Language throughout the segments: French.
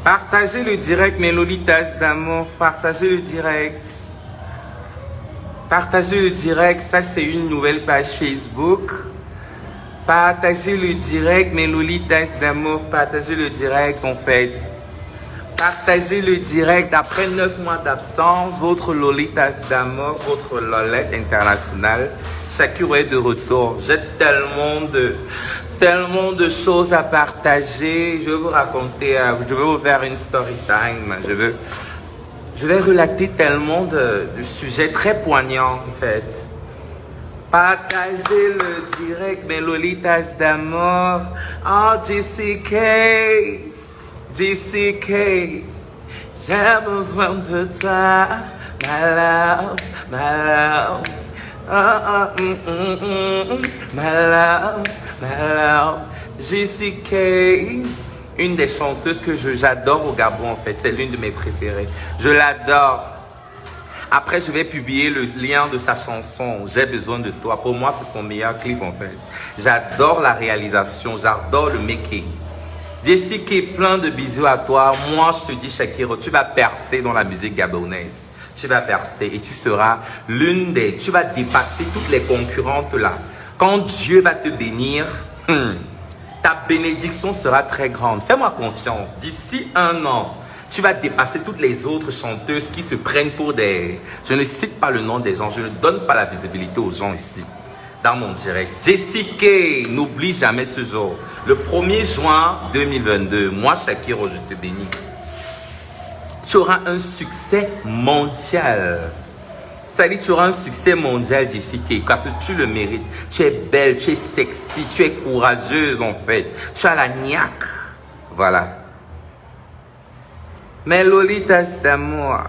Partagez le direct, mes Lolitas d'amour. Partagez le direct. Partagez le direct. Ça, c'est une nouvelle page Facebook. Partagez le direct, mes Lolitas d'amour. Partagez le direct, en fait. Partagez le direct. Après 9 mois d'absence, votre Lolitas d'amour, votre Lolette internationale, Shakiro est de retour. J'ai tellement de choses à partager. Je vais vous raconter, je vais vous faire une story time. Je vais relater tellement de sujets très poignants, en fait. Partagez le direct, mes Lolitas d'amour. Oh, JCK. JCK, j'ai besoin de toi, my love, my love. My love, my love. JCK, une des chanteuses que j'adore au Gabon, en fait. C'est l'une de mes préférées. Je l'adore. Après, je vais publier le lien de sa chanson « J'ai besoin de toi ». Pour moi, c'est son meilleur clip, en fait. J'adore la réalisation, j'adore le making. Jessica, plein de bisous à toi. Moi, je te dis, Shakiro, tu vas percer dans la musique gabonaise. Tu vas percer et tu seras tu vas dépasser toutes les concurrentes là. Quand Dieu va te bénir, ta bénédiction sera très grande. Fais-moi confiance. D'ici 1 an, tu vas dépasser toutes les autres chanteuses qui se prennent pour des... Je ne cite pas le nom des gens. Je ne donne pas la visibilité aux gens ici. Dans mon direct. Jessica, n'oublie jamais ce jour. Le 1er juin 2022, moi, Shakiro, je te bénis. Tu auras un succès mondial. Ça dit, tu auras un succès mondial, Jessica, parce que tu le mérites. Tu es belle, tu es sexy, tu es courageuse, en fait. Tu as la niaque. Voilà. Mes Lolitas d'amour.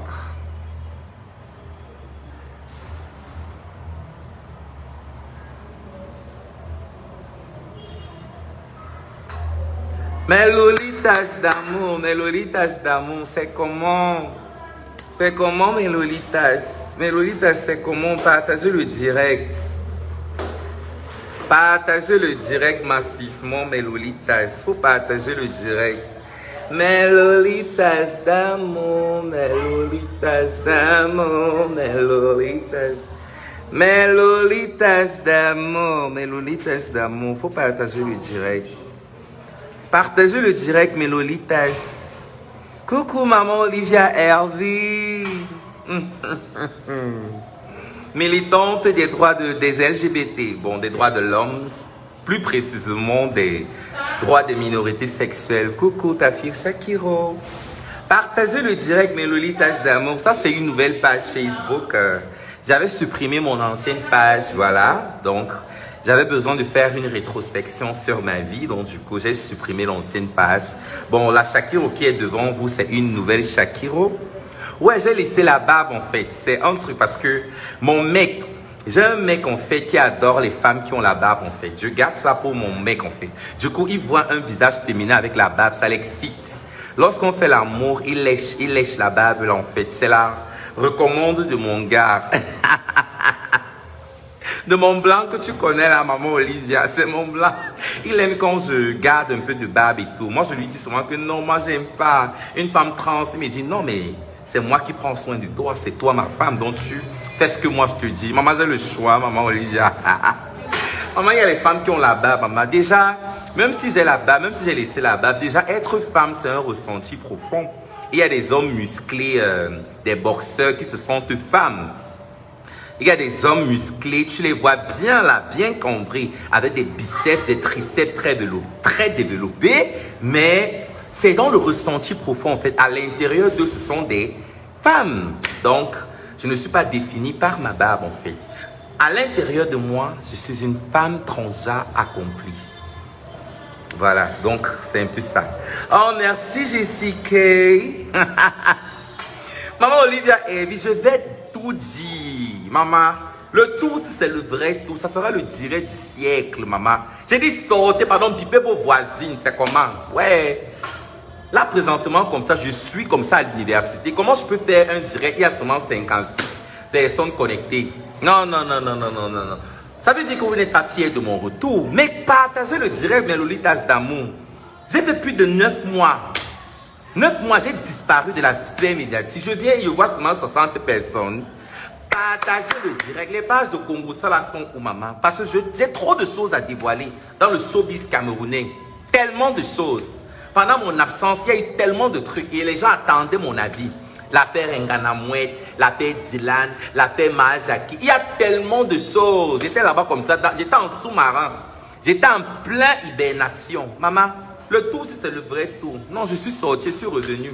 Mes Lolitas d'amour, c'est comment mes Lolitas? Mes Lolitas, c'est comment? Partagez le direct. Partagez le direct massivement, mes Lolitas. Faut partager le direct. Mes Lolitas d'amour, mes Lolitas d'amour, mes Lolitas. Mes Lolitas d'amour, mes Lolitas d'amour. Faut partager le direct. Partagez le direct, mes Lolitas. Coucou, maman Olivia Hervey. Militante des droits des LGBT. Bon, des droits de l'homme, plus précisément des droits des minorités sexuelles. Coucou, ta fille Shakiro. Partagez le direct, mes Lolitas d'amour. Ça, c'est une nouvelle page Facebook. J'avais supprimé mon ancienne page, voilà. Donc... j'avais besoin de faire une rétrospection sur ma vie. Donc, du coup, j'ai supprimé l'ancienne page. Bon, la Shakiro qui est devant vous, c'est une nouvelle Shakiro. Ouais, j'ai laissé la barbe, en fait. C'est un truc parce que mon mec... j'ai un mec, en fait, qui adore les femmes qui ont la barbe, en fait. Je garde ça pour mon mec, en fait. Du coup, il voit un visage féminin avec la barbe, ça l'excite. Lorsqu'on fait l'amour, il lèche la barbe, là, en fait. C'est la recommande de mon gars. De mon blanc que tu connais là, maman Olivia, c'est mon blanc. Il aime quand je garde un peu de barbe et tout. Moi, je lui dis souvent que non, moi, j'aime pas. Une femme trans, il me dit non, mais c'est moi qui prends soin de toi, c'est toi ma femme, donc tu fais ce que moi je te dis. Maman, j'ai le choix, maman Olivia. Maman, il y a les femmes qui ont la barbe, maman. Déjà, même si j'ai la barbe, même si j'ai laissé la barbe, déjà, être femme, c'est un ressenti profond. Il y a des hommes musclés, des boxeurs qui se sentent femmes. Il y a des hommes musclés, tu les vois bien là, bien cambrés, avec des biceps, des triceps très développés, mais c'est dans le ressenti profond en fait. À l'intérieur d'eux, ce sont des femmes. Donc, je ne suis pas définie par ma barbe en fait. À l'intérieur de moi, je suis une femme transgenre accomplie. Voilà, donc c'est un peu ça. Oh, merci Jessica. Maman Olivia, je vais tout dire. Maman, le tout, c'est le vrai tout. Ça sera le direct du siècle, maman. J'ai dit sortez, pardon, pipez vos voisines. C'est comment? Ouais. Là, présentement, comme ça, je suis comme ça à l'université. Comment je peux faire un direct? Il y a seulement 56 personnes connectées. Non. Ça veut dire que vous n'êtes pas fiers de mon retour. Mais partagez le direct, mes Lolitas d'amour. J'ai fait plus de 9 mois. 9 mois, j'ai disparu de la sphère médiatique. Je viens, je vois seulement 60 personnes. Partagez le direct. Les pages de Congo, ça là sont où, maman? Parce que j'ai trop de choses à dévoiler dans le showbiz camerounais. Tellement de choses. Pendant mon absence, il y a eu tellement de trucs et les gens attendaient mon avis. L'affaire Ngana Mouet, l'affaire Dylan, l'affaire Mahajaki. Il y a tellement de choses. J'étais là-bas comme ça, j'étais en sous-marin. J'étais en plein hibernation. Maman, le tour, si c'est le vrai tour. Non, je suis sorti, je suis revenu.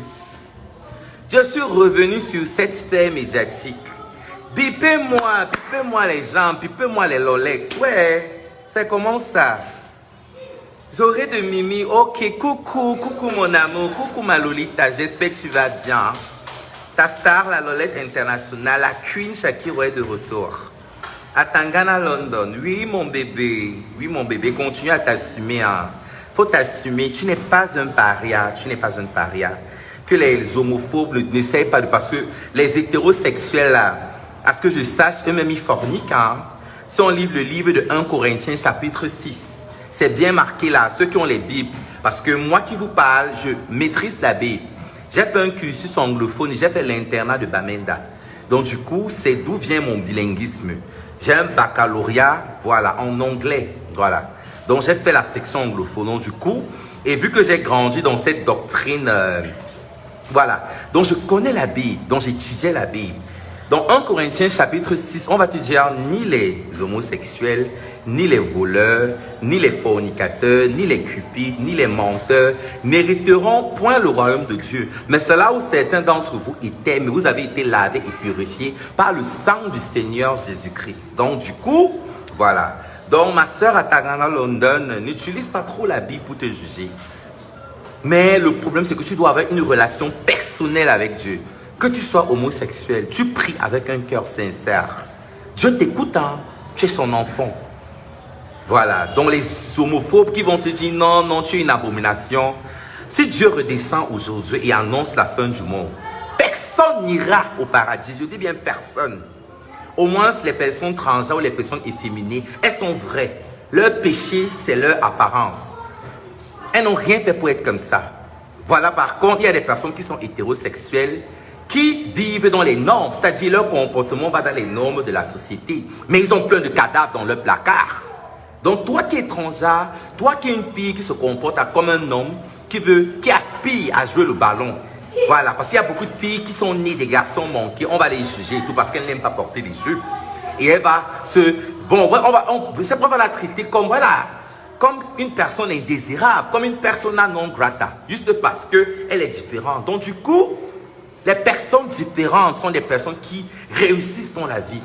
Je suis revenu sur cette sphère médiatique. Bipez-moi les gens, bipez-moi les Lolex. Ouais, c'est comment ça? J'aurai de Mimi. Ok, coucou mon amour, coucou ma Lolita, j'espère que tu vas bien. Ta star, la Lolette internationale, la Queen Shakira est de retour. À Tangana, London. Oui, mon bébé, continue à t'assumer. Hein. Faut t'assumer, tu n'es pas un paria, tu n'es pas un paria. Que les homophobes n'essayent pas de... Parce que les hétérosexuels, là, à ce que je sache, eux-mêmes, ils forniquent. Hein. Si on livre le livre de 1 Corinthiens, chapitre 6, c'est bien marqué là, ceux qui ont les Bibles. Parce que moi qui vous parle, je maîtrise la Bible. J'ai fait un cursus anglophone, j'ai fait l'internat de Bamenda. Donc du coup, c'est d'où vient mon bilinguisme. J'ai un baccalauréat, voilà, en anglais, voilà. Donc j'ai fait la section anglophone. Donc du coup, et vu que j'ai grandi dans cette doctrine, voilà. Donc je connais la Bible, donc j'étudiais la Bible. Dans 1 Corinthiens chapitre 6, on va te dire ni les homosexuels, ni les voleurs, ni les fornicateurs, ni les cupides, ni les menteurs n'hériteront point le royaume de Dieu. Mais c'est là où certains d'entre vous étaient, mais vous avez été lavés et purifiés par le sang du Seigneur Jésus-Christ. Donc du coup, voilà. Donc ma soeur à Tagana, London, n'utilise pas trop la Bible pour te juger. Mais le problème, c'est que tu dois avoir une relation personnelle avec Dieu. Que tu sois homosexuel, tu pries avec un cœur sincère. Dieu t'écoute, hein? Tu es son enfant. Voilà. Donc les homophobes qui vont te dire non, non, tu es une abomination. Si Dieu redescend aujourd'hui et annonce la fin du monde, personne n'ira au paradis. Je dis bien personne. Au moins les personnes transgenres ou les personnes efféminées, elles sont vraies. Leur péché, c'est leur apparence. Elles n'ont rien fait pour être comme ça. Voilà, par contre, il y a des personnes qui sont hétérosexuelles, qui vivent dans les normes, c'est-à-dire leur comportement va dans les normes de la société. Mais ils ont plein de cadavres dans leur placard. Donc toi qui es transgenre, toi qui es une fille qui se comporte comme un homme, qui aspire à jouer le ballon. Voilà, parce qu'il y a beaucoup de filles qui sont nées des garçons manqués, on va les juger et tout parce qu'elles n'aiment pas porter des jupes. Et elle va se... Bon, c'est pour la traiter comme, voilà, comme une personne indésirable, comme une persona non grata, juste parce qu'elle est différente. Donc du coup, les personnes différentes sont des personnes qui réussissent dans la vie.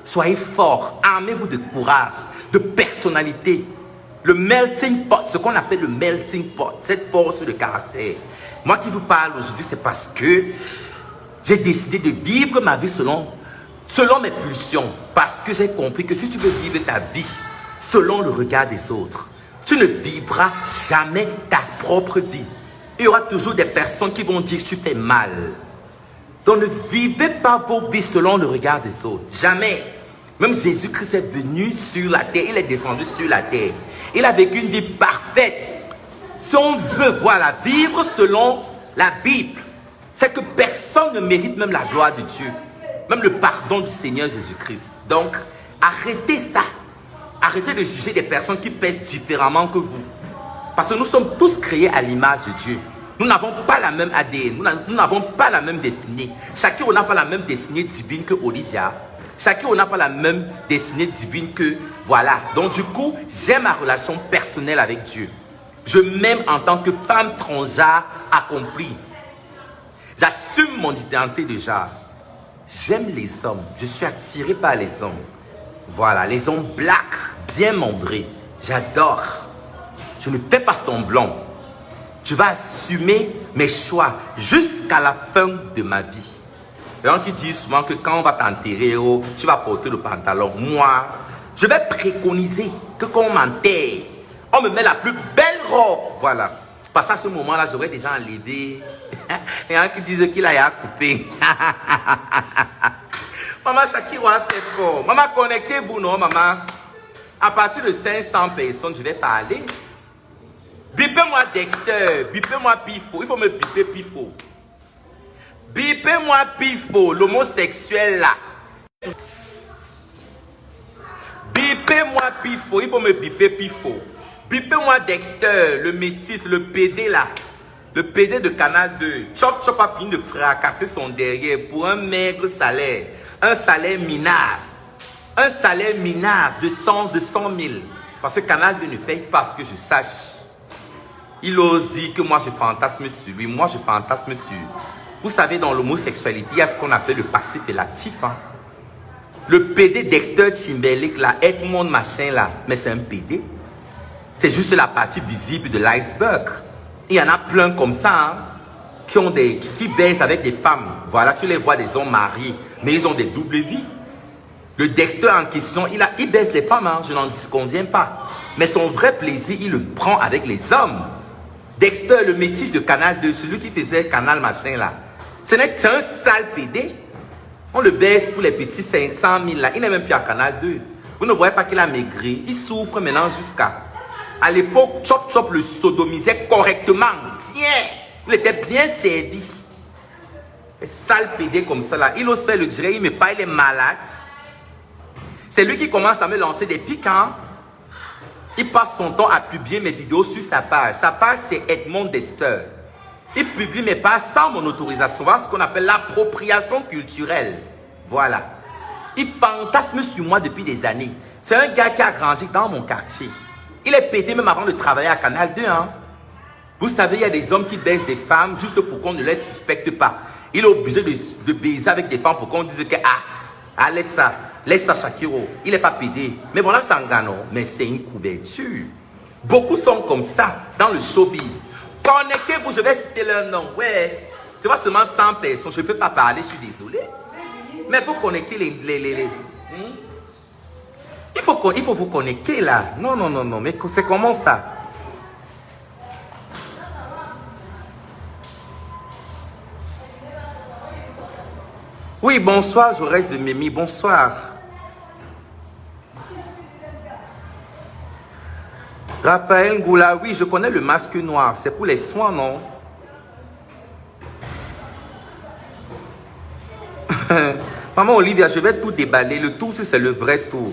Soyez forts, armez-vous de courage, de personnalité. Le melting pot, ce qu'on appelle le melting pot, cette force de caractère. Moi qui vous parle aujourd'hui, c'est parce que j'ai décidé de vivre ma vie selon mes pulsions. Parce que j'ai compris que si tu veux vivre ta vie selon le regard des autres, tu ne vivras jamais ta propre vie. Il y aura toujours des personnes qui vont dire que tu fais mal. Donc ne vivez pas vos vies selon le regard des autres. Jamais. Même Jésus-Christ est venu sur la terre. Il est descendu sur la terre. Il a vécu une vie parfaite. Si on veut, voilà, vivre selon la Bible, c'est que personne ne mérite même la gloire de Dieu. Même le pardon du Seigneur Jésus-Christ. Donc, arrêtez ça. Arrêtez de juger des personnes qui pèsent différemment que vous. Parce que nous sommes tous créés à l'image de Dieu. Nous n'avons pas la même ADN, nous n'avons pas la même destinée. Chacun n'a pas la même destinée divine que Olivia. Chacun n'a pas la même destinée divine que... Voilà. Donc du coup, j'ai ma relation personnelle avec Dieu. Je m'aime en tant que femme transgenre accomplie. J'assume mon identité de genre. J'aime les hommes. Je suis attiré par les hommes. Voilà, les hommes blacks, bien membrés. J'adore. Je ne fais pas semblant. Je vais assumer mes choix jusqu'à la fin de ma vie. Il y en a qui disent souvent que quand on va t'enterrer, tu vas porter le pantalon. Moi, je vais préconiser que quand on m'enterre, on me met la plus belle robe. Voilà. Parce qu'à ce moment-là, j'aurais déjà enlevé. Il y en a qui disent qu'il a coupé. Maman Shakira fait fort. Maman, connectez-vous, non, maman? À partir de 500 personnes, je vais parler. Bipez-moi Bipez-moi Dexter, bipez-moi Pifo. Il faut me biper Pifo. Bipez-moi Pifo, l'homosexuel là. Bipez-moi Pifo, il faut me biper Pifo. Bipez-moi Dexter, le métis, le PD là. Le PD de Canal 2. Chop Chop a fini de fracasser son derrière pour un maigre salaire. Un salaire minable. Un salaire minable de 100 000. Parce que Canal 2 ne paye pas, ce que je sache. Il ose dire que moi je fantasme sur lui. Moi je fantasme sur. Vous savez, dans l'homosexualité, il y a ce qu'on appelle le passif et l'actif. Hein? Le PD Dexter Timberlake là, Edmond machin là, mais c'est un PD. C'est juste la partie visible de l'iceberg. Il y en a plein comme ça, hein, qui baissent avec des femmes. Voilà, tu les vois, des hommes mariés, mais ils ont des doubles vies. Le Dexter en question, il baisse les femmes, hein, je n'en disconviens pas. Mais son vrai plaisir, il le prend avec les hommes. Dexter, le métis de Canal 2, celui qui faisait Canal machin là, ce n'est qu'un sale PD. On le baisse pour les petits 500 000 là, il n'est même plus à Canal 2. Vous ne voyez pas qu'il a maigri, il souffre maintenant jusqu'à... À l'époque, Chop Chop le sodomisait correctement, bien. Il était bien servi. Un sale PD comme ça là, il ose faire le direct, mais pas, il est malade. C'est lui qui commence à me lancer des pics, hein. Il passe son temps à publier mes vidéos sur sa page. Sa page, c'est Edmond Dexter. Il publie mes pages sans mon autorisation. Voilà ce qu'on appelle l'appropriation culturelle. Voilà. Il fantasme sur moi depuis des années. C'est un gars qui a grandi dans mon quartier. Il est pété même avant de travailler à Canal 2. Hein. Vous savez, il y a des hommes qui baissent des femmes juste pour qu'on ne les suspecte pas. Il est obligé de baiser avec des femmes pour qu'on dise que laisse ça Shakiro. Il n'est pas pédé. Mais voilà, c'est un gano. Mais c'est une couverture. Beaucoup sont comme ça dans le showbiz. Connectez-vous, je vais citer leur nom. Ouais. Tu vois seulement 100 personnes. Je ne peux pas parler, je suis désolé. Mais pour connecter il faut vous connecter là. Non. Mais c'est comment ça? Oui, bonsoir, je reste de Mimi. Bonsoir. Raphaël Ngoula, oui, je connais le masque noir. C'est pour les soins, non? Maman Olivia, je vais tout déballer. Le tour, c'est le vrai tour.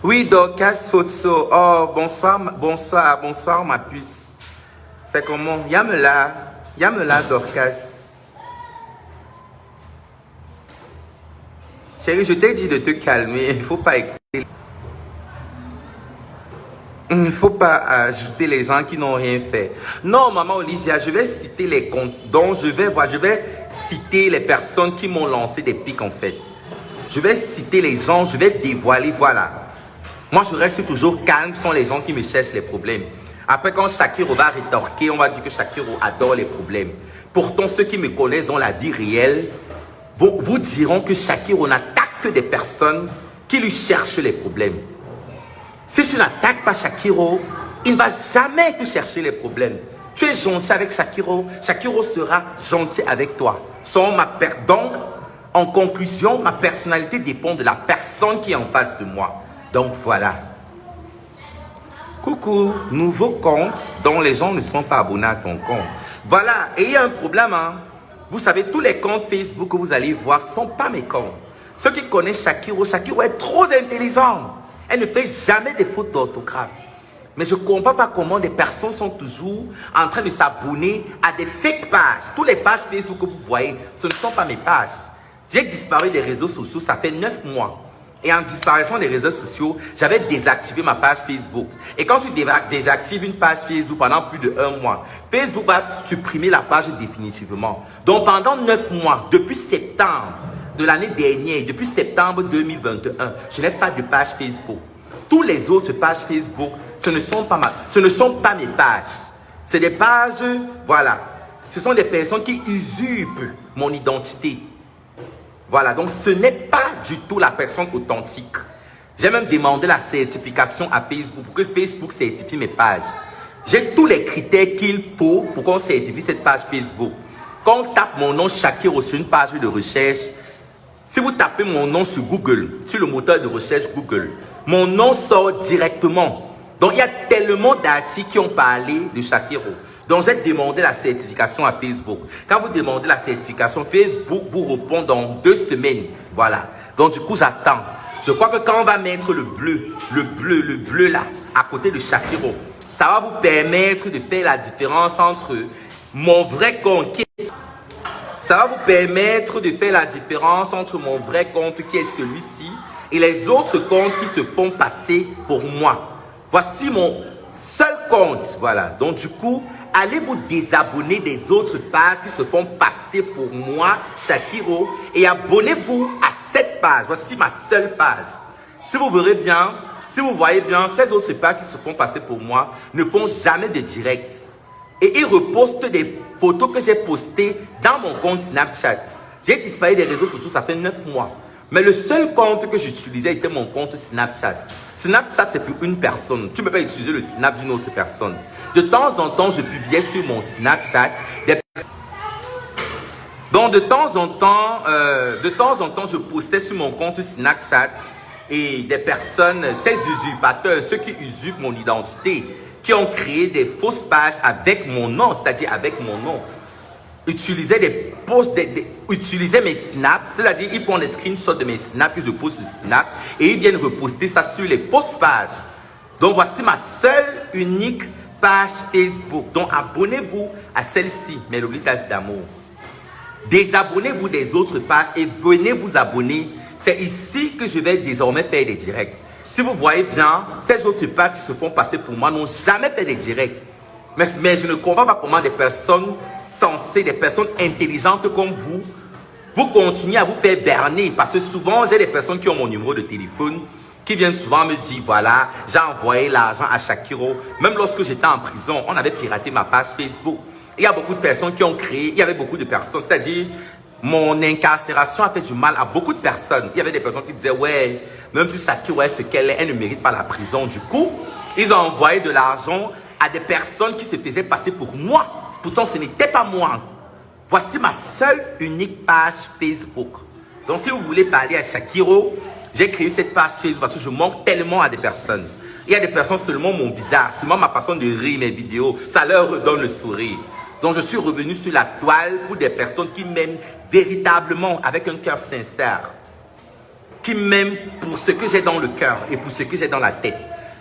Oui, Dorcas Sotso. Oh, bonsoir, ma puce. C'est comment? Yamela, Dorcas. Chérie, je t'ai dit de te calmer. Il ne faut pas écouter. Il ne faut pas ajouter les gens qui n'ont rien fait. Non, maman Olivia, je vais citer les comptes. Donc, je vais citer les personnes qui m'ont lancé des pics, en fait. Je vais citer les gens, je vais dévoiler, voilà. Moi, je reste toujours calme. Ce sont les gens qui me cherchent les problèmes. Après, quand Shakiro va rétorquer, on va dire que Shakiro adore les problèmes. Pourtant, ceux qui me connaissent dans la vie réelle vous diront que Shakiro n'attaque que des personnes qui lui cherchent les problèmes. Si tu n'attaques pas Shakiro, il ne va jamais te chercher les problèmes. Tu es gentil avec Shakiro, Shakiro sera gentil avec toi. Donc, en conclusion, ma personnalité dépend de la personne qui est en face de moi. Donc voilà. Coucou, nouveau compte dont les gens ne sont pas abonnés à ton compte. Voilà, et il y a un problème. Hein. Vous savez, tous les comptes Facebook que vous allez voir ne sont pas mes comptes. Ceux qui connaissent Shakiro, Shakiro est trop intelligent. Elle ne fait jamais des fautes d'orthographe. Mais je ne comprends pas comment des personnes sont toujours en train de s'abonner à des fake pages. Toutes les pages Facebook que vous voyez, ce ne sont pas mes pages. J'ai disparu des réseaux sociaux, ça fait 9 mois. Et en disparaissant des réseaux sociaux, j'avais désactivé ma page Facebook. Et quand tu désactives une page Facebook pendant plus de 1 mois, Facebook va supprimer la page définitivement. Donc pendant 9 mois, depuis septembre de l'année dernière, depuis septembre 2021, je n'ai pas de page Facebook. Tous les autres pages Facebook, ce ne sont pas mes pages. C'est des pages, voilà. Ce sont des personnes qui usurpent mon identité. Voilà, donc ce n'est pas du tout la personne authentique. J'ai même demandé la certification à Facebook pour que Facebook certifie mes pages. J'ai tous les critères qu'il faut pour qu'on certifie cette page Facebook. Quand on tape mon nom Shakiro sur une page de recherche, si vous tapez mon nom sur Google, sur le moteur de recherche Google, mon nom sort directement. Donc, il y a tellement d'articles qui ont parlé de Shakiro. Donc, j'ai demandé la certification à Facebook. Quand vous demandez la certification, Facebook vous répond dans 2 semaines. Voilà. Donc, du coup, j'attends. Je crois que quand on va mettre le bleu là, à côté de Shakiro, ça va vous permettre de faire la différence entre mon vrai compte ça va vous permettre de faire la différence entre mon vrai compte qui est celui-ci et les autres comptes qui se font passer pour moi. Voici mon seul compte. Voilà. Donc, du coup, allez vous désabonner des autres pages qui se font passer pour moi, Shakiro, et abonnez-vous à cette page. Voici ma seule page. Si vous verrez bien, si vous voyez bien, ces autres pages qui se font passer pour moi ne font jamais de direct. Et ils repostent des photos que j'ai postées dans mon compte Snapchat. J'ai disparu des réseaux sociaux, ça fait 9 mois. Mais le seul compte que j'utilisais était mon compte Snapchat. Snapchat, c'est pour une personne. Tu ne peux pas utiliser le Snap d'une autre personne. De temps en temps, je publiais sur mon Snapchat des... Donc, de temps en temps, je postais sur mon compte Snapchat et des personnes, ces usurpateurs, ceux qui usurpent mon identité, qui ont créé des fausses pages avec mon nom, c'est-à-dire avec mon nom, utilisaient des posts, utilisaient mes snaps, c'est-à-dire ils prennent des screenshots de mes snaps, que je poste sur Snap, et ils viennent reposter ça sur les fausses pages. Donc voici ma seule, unique page Facebook. Donc abonnez-vous à celle-ci, mes Lolitas d'amour. Désabonnez-vous des autres pages et venez vous abonner. C'est ici que je vais désormais faire des directs. Si vous voyez bien, ces autres pages qui se font passer pour moi n'ont jamais fait des directs. Mais je ne comprends pas comment des personnes sensées, des personnes intelligentes comme vous continuez à vous faire berner. Parce que souvent, j'ai des personnes qui ont mon numéro de téléphone, qui viennent souvent me dire, voilà, j'ai envoyé l'argent à Shakiro. Même lorsque j'étais en prison, on avait piraté ma page Facebook. Il y a beaucoup de personnes qui ont créé, il y avait beaucoup de personnes, c'est-à-dire... Mon incarcération a fait du mal à beaucoup de personnes. Il y avait des personnes qui disaient, ouais, même si Shakiro est ce qu'elle est, elle ne mérite pas la prison. Du coup, ils ont envoyé de l'argent à des personnes qui se faisaient passer pour moi. Pourtant, ce n'était pas moi. Voici ma seule, unique page Facebook. Donc, si vous voulez parler à Shakiro, j'ai créé cette page Facebook parce que je manque tellement à des personnes. Il y a des personnes seulement mon bizarre, seulement ma façon de rire mes vidéos, ça leur redonne le sourire. Donc, je suis revenu sur la toile pour des personnes qui m'aiment véritablement avec un cœur sincère. Qui m'aiment pour ce que j'ai dans le cœur et pour ce que j'ai dans la tête.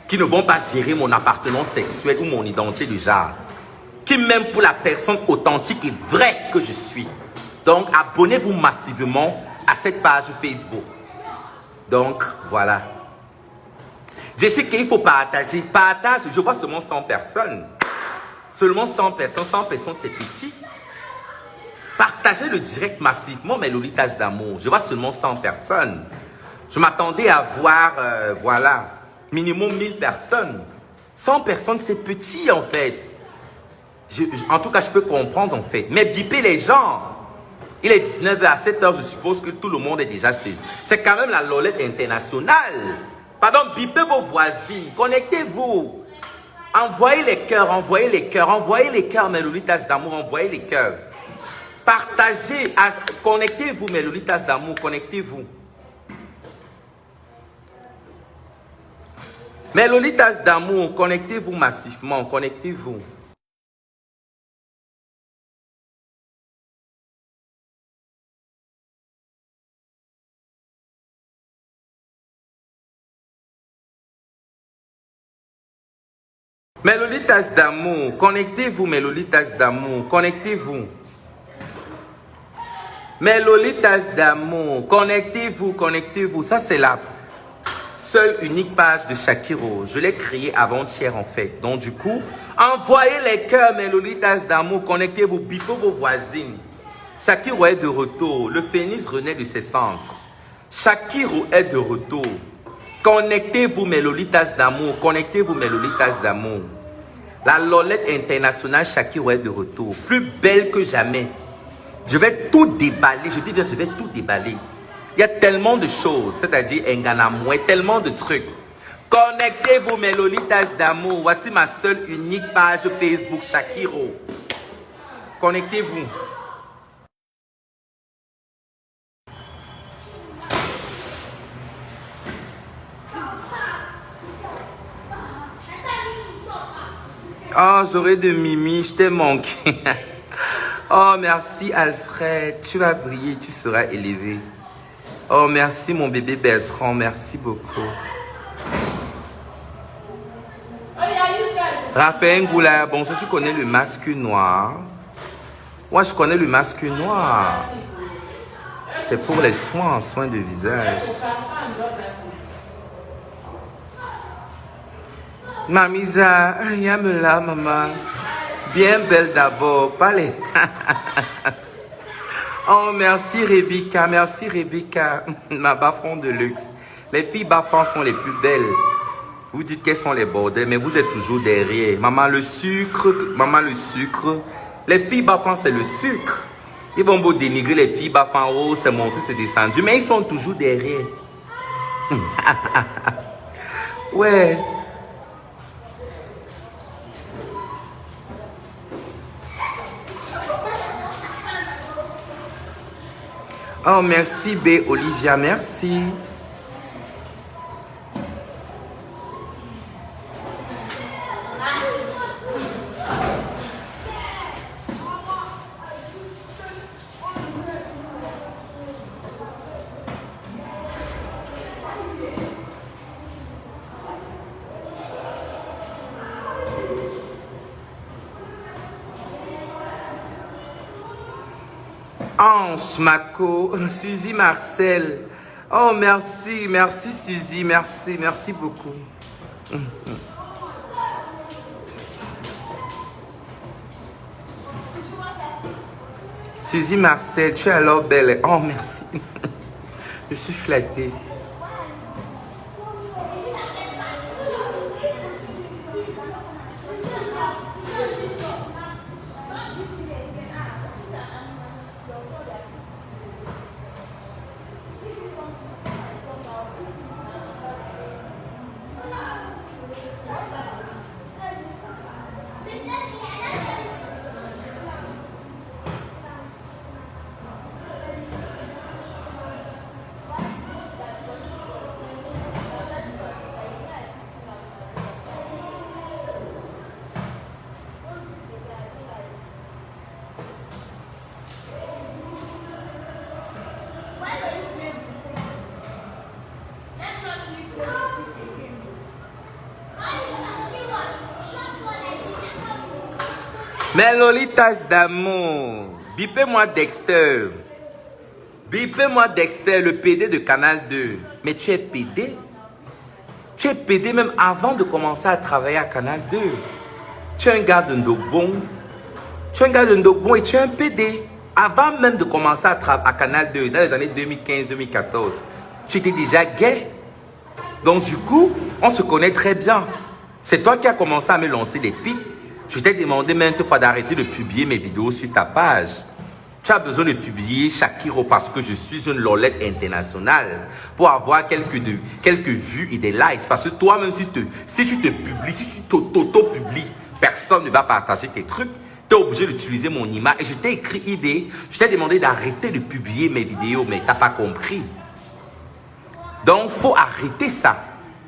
Qui ne vont pas gérer mon appartenance sexuelle ou mon identité de genre. Qui m'aiment pour la personne authentique et vraie que je suis. Donc, abonnez-vous massivement à cette page Facebook. Donc, voilà. Je sais qu'il faut partager. Partage, je vois seulement 100 personnes. Seulement 100 personnes, 100 personnes c'est petit. Partagez le direct massivement, mes Lolitas d'amour. Je vois seulement 100 personnes. Je m'attendais à voir, voilà, minimum 1000 personnes. 100 personnes, c'est petit en fait. En tout cas, je peux comprendre en fait. Mais bipez les gens. Il est 19h à 7h, je suppose que tout le monde est déjà saisi. C'est quand même la Lolette internationale. Pardon, bipez vos voisines. Connectez-vous. Envoyez les cœurs, envoyez les cœurs, envoyez les cœurs, mes Lolitas d'amour, envoyez les cœurs. Partagez, connectez-vous, mes Lolitas d'amour, connectez-vous. Mes Lolitas d'amour, connectez-vous massivement, connectez-vous. Mes Lolitas d'amour, connectez-vous, mes Lolitas d'amour, connectez-vous. Mes Lolitas d'amour, connectez-vous, connectez-vous. Ça, c'est la seule unique page de Shakiro. Je l'ai créée avant-hier, en fait. Donc, du coup, envoyez les cœurs, mes Lolitas d'amour, connectez-vous, bipez vos voisines. Shakiro est de retour. Le phénix renaît de ses centres. Shakiro est de retour. Connectez-vous, mes Lolitas d'amour. Connectez-vous, mes Lolitas d'amour. La Lolette internationale Shakiro est de retour. Plus belle que jamais. Je vais tout déballer. Je dis bien, je vais tout déballer. Il y a tellement de choses. C'est-à-dire, Nganamoué, tellement de trucs. Connectez-vous, mes Lolitas d'amour. Voici ma seule unique page Facebook Shakiro. Connectez-vous. Oh, j'aurais de Mimi, je t'ai manqué. Oh, merci Alfred, tu vas briller, tu seras élevé. Oh, merci mon bébé Bertrand, merci beaucoup. Raphaël Goula, bonjour, tu connais le masque noir? Ouais, je connais le masque noir. C'est pour les soins de visage. Mamisa, yamela, maman. Bien belle d'abord, pas les... Oh, merci Rebecca, ma bafon de luxe. Les filles bafons sont les plus belles. Vous dites qu'elles sont les bordels, mais vous êtes toujours derrière. Maman, le sucre. Les filles bafons, c'est le sucre. Ils vont vous dénigrer les filles bafons, oh, c'est monté, c'est descendu, mais ils sont toujours derrière. Ouais. Oh, merci B. Olivia, merci. Ange, Mako, Suzy, Marcel. Oh, merci Suzy, merci beaucoup. Suzy, Marcel, tu es alors belle. Oh, merci. Je suis flattée. Mais Lolitas d'amour, bipez-moi Dexter. Bipez-moi Dexter, le PD de Canal 2. Mais tu es PD? Tu es PD même avant de commencer à travailler à Canal 2. Tu es un gars de Ndobon. Tu es un gars de Ndobon et tu es un PD. Avant même de commencer à Canal 2, dans les années 2015-2014, tu étais déjà gay. Donc du coup, on se connaît très bien. C'est toi qui as commencé à me lancer les pics. Je t'ai demandé maintes fois d'arrêter de publier mes vidéos sur ta page. Tu as besoin de publier Shakiro parce que je suis une lolette internationale pour avoir quelques vues et des likes. Parce que toi-même, si tu te publies, si tu t'auto-publies, personne ne va partager tes trucs. Tu es obligé d'utiliser mon image. Et je t'ai écrit eBay, je t'ai demandé d'arrêter de publier mes vidéos, mais tu n'as pas compris. Donc, il faut arrêter ça.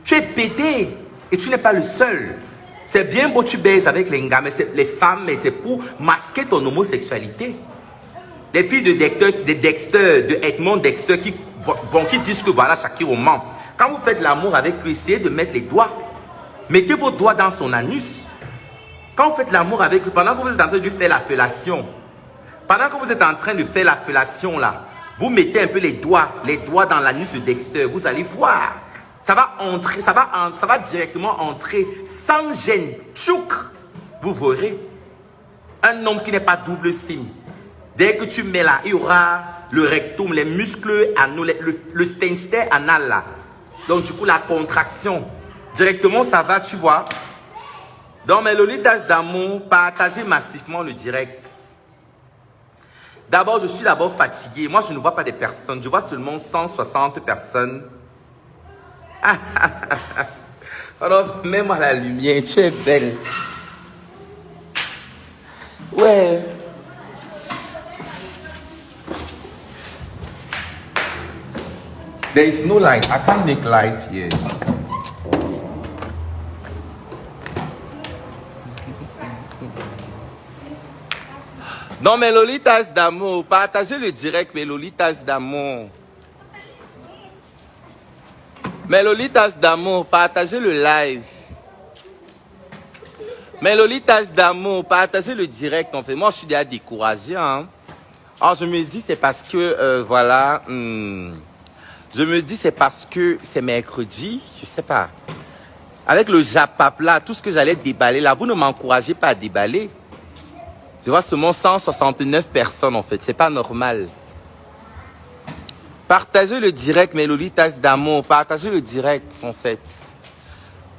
Tu es pédé et tu n'es pas le seul. C'est bien beau, tu baises avec les gars, mais les femmes, mais c'est pour masquer ton homosexualité. Les filles de Dexter, de Edmond Dexter, qui disent que voilà, Shakiro ment. Quand vous faites l'amour avec lui, essayez de mettre les doigts. Mettez vos doigts dans son anus. Quand vous faites l'amour avec lui, pendant que vous êtes en train de faire la fellation, là, vous mettez un peu les doigts dans l'anus de Dexter, vous allez voir. Ça va entrer, ça va directement entrer sans gêne. Tchouk, vous verrez. Un homme qui n'est pas double signe. Dès que tu mets là, il y aura le rectum, les muscles anal, le sphincter anal là. Donc du coup, la contraction. Directement, ça va, tu vois. Dans mes Lolitas d'amour, partagez massivement le direct. D'abord, je suis d'abord fatigué. Moi, je ne vois pas des personnes. Je vois seulement 160 personnes. Alors, mets-moi la lumière. Tu es belle. Ouais. There is no light. I can't make life here. Non, mais Lolitas d'amour, partagez le direct, mais Lolitas d'amour. Mais Lolitas d'amour, partagez le live. Mais Lolitas d'amour, partagez le direct. En fait, moi, je suis déjà découragé. Hein. Alors, je me dis, c'est parce que, voilà. Je me dis, c'est parce que c'est mercredi. Je sais pas. Avec le Japap là, tout ce que j'allais déballer là, vous ne m'encouragez pas à déballer. Je vois seulement 169 personnes, en fait. C'est pas normal. Partagez le direct, mes Lolitas d'amour. Partagez le direct, en fait.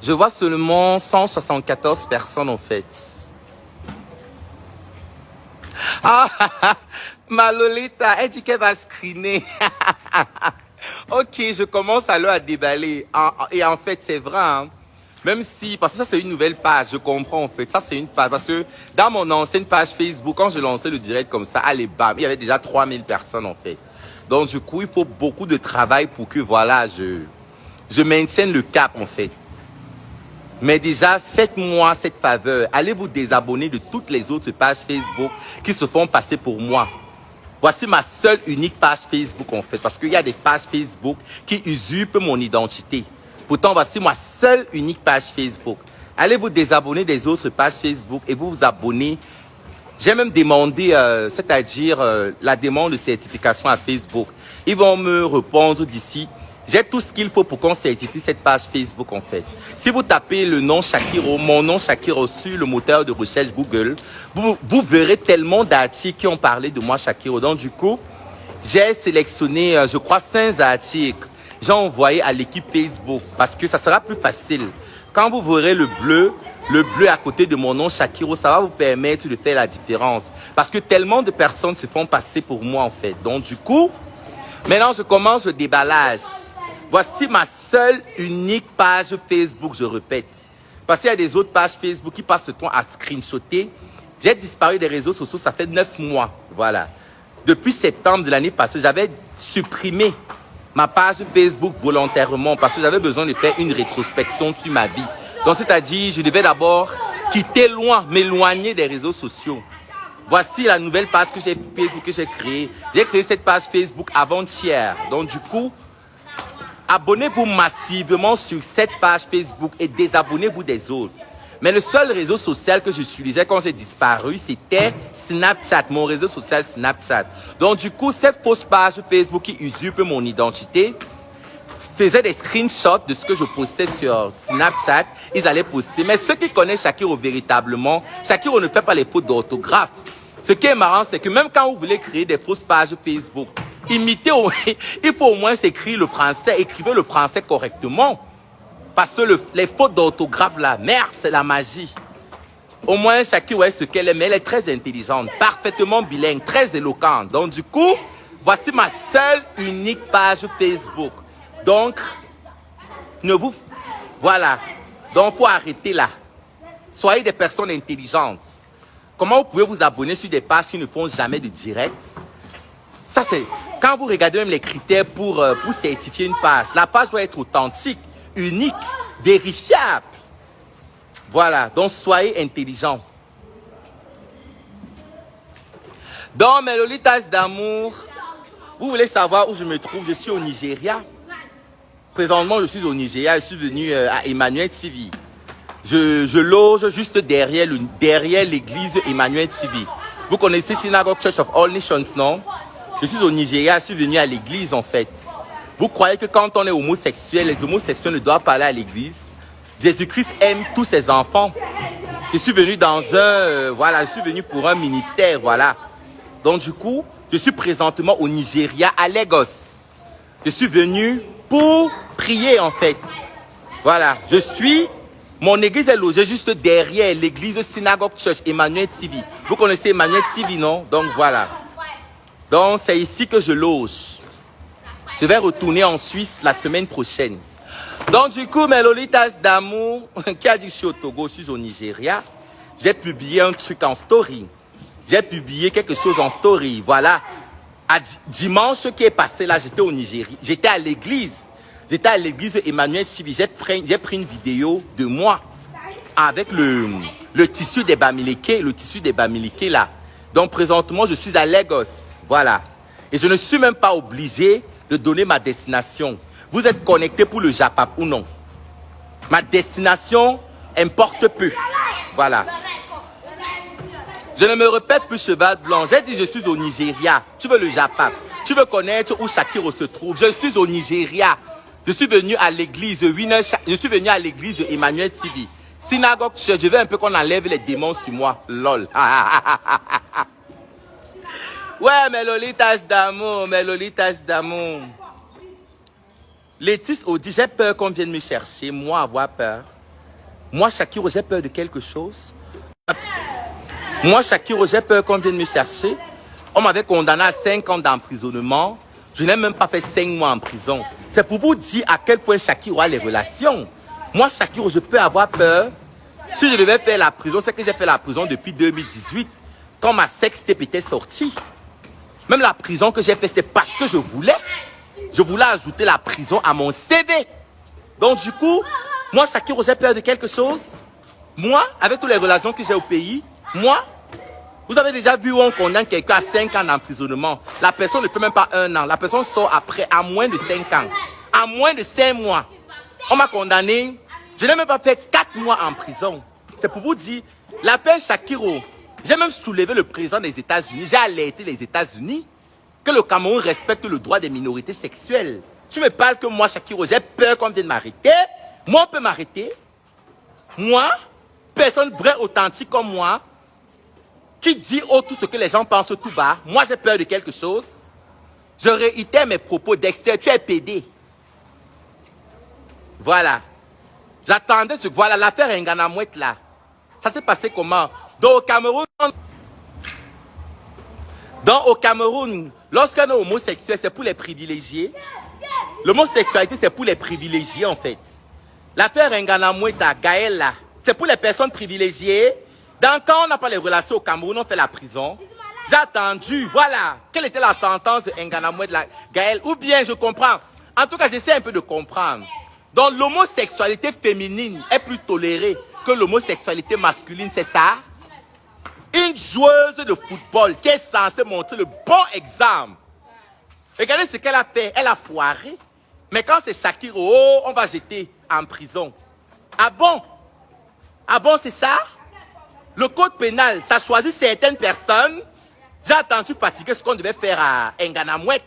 Je vois seulement 174 personnes, en fait. Ah, ma Lolita, elle dit qu'elle va screener. Ok, je commence alors à déballer. Et en fait, c'est vrai, hein. Même si, parce que ça c'est une nouvelle page, je comprends en fait. Ça c'est une page, parce que dans mon ancienne page Facebook, quand je lançais le direct comme ça, allez bam, il y avait déjà 3000 personnes en fait. Donc du coup, il faut beaucoup de travail pour que voilà, je maintienne le cap en fait. Mais déjà, faites-moi cette faveur. Allez vous désabonner de toutes les autres pages Facebook qui se font passer pour moi. Voici ma seule unique page Facebook en fait. Parce qu'il y a des pages Facebook qui usurpent mon identité. Pourtant, voici ma seule unique page Facebook. Allez vous désabonner des autres pages Facebook et vous vous abonnez. J'ai même demandé, c'est-à-dire la demande de certification à Facebook. Ils vont me répondre d'ici. J'ai tout ce qu'il faut pour qu'on certifie cette page Facebook en fait. Si vous tapez le nom Shakiro, mon nom Shakiro sur le moteur de recherche Google, vous verrez tellement d'articles qui ont parlé de moi Shakiro. Donc du coup, j'ai sélectionné, je crois, 5 articles. J'ai envoyé à l'équipe Facebook parce que ça sera plus facile. Quand vous verrez le bleu à côté de mon nom Shakiro, ça va vous permettre de faire la différence. Parce que tellement de personnes se font passer pour moi en fait. Donc du coup, maintenant je commence le déballage. Voici ma seule unique page Facebook, je répète. Parce qu'il y a des autres pages Facebook qui passent le temps à screenshotter. J'ai disparu des réseaux sociaux, ça fait 9 mois. Voilà. Depuis septembre de l'année passée, j'avais supprimé ma page Facebook volontairement parce que j'avais besoin de faire une rétrospection sur ma vie. Donc, c'est-à-dire, je devais d'abord quitter loin, m'éloigner des réseaux sociaux. Voici la nouvelle page que j'ai créée. J'ai créé cette page Facebook avant-hier. Donc, du coup, abonnez-vous massivement sur cette page Facebook et désabonnez-vous des autres. Mais le seul réseau social que j'utilisais quand j'ai disparu, c'était Snapchat, mon réseau social Snapchat. Donc du coup, cette fausse page Facebook qui usurpe mon identité, faisait des screenshots de ce que je postais sur Snapchat, ils allaient poster. Mais ceux qui connaissent Shakiro véritablement, Shakiro ne fait pas les fautes d'orthographe. Ce qui est marrant, c'est que même quand vous voulez créer des fausses pages Facebook, imitez, il faut au moins s'écrire le français, écrivez le français correctement. Parce que les fautes d'orthographe là, merde, c'est la magie. Au moins, Shakiro est ce qu'elle est, mais elle est très intelligente, parfaitement bilingue, très éloquente. Donc du coup, voici ma seule unique page Facebook. Donc, voilà. Donc, il faut arrêter là. Soyez des personnes intelligentes. Comment vous pouvez vous abonner sur des pages qui ne font jamais de direct? Ça, c'est... Quand vous regardez même les critères pour certifier une page, la page doit être authentique, unique, vérifiable. Voilà. Donc, soyez intelligents. Dans mes Lolitas d'amour, vous voulez savoir où je me trouve? Je suis au Nigeria. Présentement, je suis au Nigeria. Je suis venu à Emmanuel TV. Je loge juste derrière l'église Emmanuel TV. Vous connaissez Synagogue Church of All Nations, non? Je suis au Nigeria, je suis venu à l'église en fait. Vous croyez que quand on est homosexuel, les homosexuels ne doivent pas aller à l'église? Jésus-Christ aime tous ses enfants. Je suis venu je suis venu pour un ministère, voilà. Donc du coup, je suis présentement au Nigeria, à Lagos. Je suis venu pour prier en fait. Voilà, mon église est logée juste derrière l'église Synagogue Church, Emmanuel TV. Vous connaissez Emmanuel TV, non? Donc voilà. Donc c'est ici que je loge. Je vais retourner en Suisse la semaine prochaine. Donc du coup, mes Lolitas d'amour, qui a dit que je suis au Togo, je suis au Nigeria. J'ai publié un truc en story. J'ai publié quelque chose en story, voilà. Dimanche qui est passé là, j'étais au Nigeria. J'étais à l'église. J'étais à l'église Emmanuel TV. J'ai pris une vidéo de moi avec le tissu des Bamileke. Le tissu des Bamileke là. Donc présentement, je suis à Lagos. Voilà. Et je ne suis même pas obligé de donner ma destination. Vous êtes connecté pour le Japap ou non? Ma destination importe peu. Voilà. Je ne me répète plus, cheval blanc. J'ai dit je suis au Nigeria. Tu veux le Japap? Tu veux connaître où Shakiro se trouve? Je suis au Nigeria. Je suis venu à l'église je suis venu à l'église de Emmanuel TV. Synagogue Church. Je veux un peu qu'on enlève les démons sur moi. Lol. Ouais, mes lolitas d'amour, mes lolitas d'amour. Laetice Audi, j'ai peur qu'on vienne me chercher. Moi, avoir peur. Moi, Shakiro, j'ai peur de quelque chose. Moi, Shakiro, j'ai peur qu'on vienne me chercher. On m'avait condamné à 5 ans d'emprisonnement. Je n'ai même pas fait 5 mois en prison. C'est pour vous dire à quel point Shakiro a les relations. Moi, Shakiro, je peux avoir peur. Si je devais faire la prison, c'est que j'ai fait la prison depuis 2018. Quand ma sextape était sortie. Même la prison que j'ai faite, c'était parce que je voulais. Je voulais ajouter la prison à mon CV. Donc du coup, moi, Shakiro, j'ai peur de quelque chose. Moi, avec toutes les relations que j'ai au pays, moi, vous avez déjà vu où on condamne quelqu'un à 5 ans d'emprisonnement. La personne ne fait même pas 1 an. La personne sort après, à moins de 5 ans. À moins de 5 mois. On m'a condamné. Je n'ai même pas fait 4 mois en prison. C'est pour vous dire, l'appel Shakiro. J'ai même soulevé le président des États-Unis. J'ai alerté les États-Unis que le Cameroun respecte le droit des minorités sexuelles. Tu me parles que moi, Shakiro, j'ai peur qu'on vienne m'arrêter. Moi, on peut m'arrêter. Moi, personne vrai, authentique comme moi, qui dit tout ce que les gens pensent tout bas. Moi, j'ai peur de quelque chose. Je réitère mes propos. Dexter, tu es PD. Voilà. J'attendais ce... Voilà, l'affaire Ngana Mouette, là. Ça s'est passé comment? Donc, au Cameroun, lorsqu'on est homosexuel, c'est pour les privilégiés. L'homosexualité, c'est pour les privilégiés, en fait. L'affaire Ngana Mouette, Gaël, là, c'est pour les personnes privilégiées. Donc, quand on n'a pas les relations au Cameroun, on fait la prison. J'ai attendu, voilà. Quelle était la sentence de Ngana Mouette, Gaël? Ou bien, je comprends. En tout cas, j'essaie un peu de comprendre. Donc, l'homosexualité féminine est plus tolérée que l'homosexualité masculine, c'est ça? Une joueuse de football qui est censée montrer le bon exemple. Regardez ce qu'elle a fait. Elle a foiré. Mais quand c'est Shakiro, on va jeter en prison. Ah bon? Ah bon, c'est ça? Le code pénal, ça choisit certaines personnes. J'ai attendu pratiquer ce qu'on devait faire à Ngana Mouette.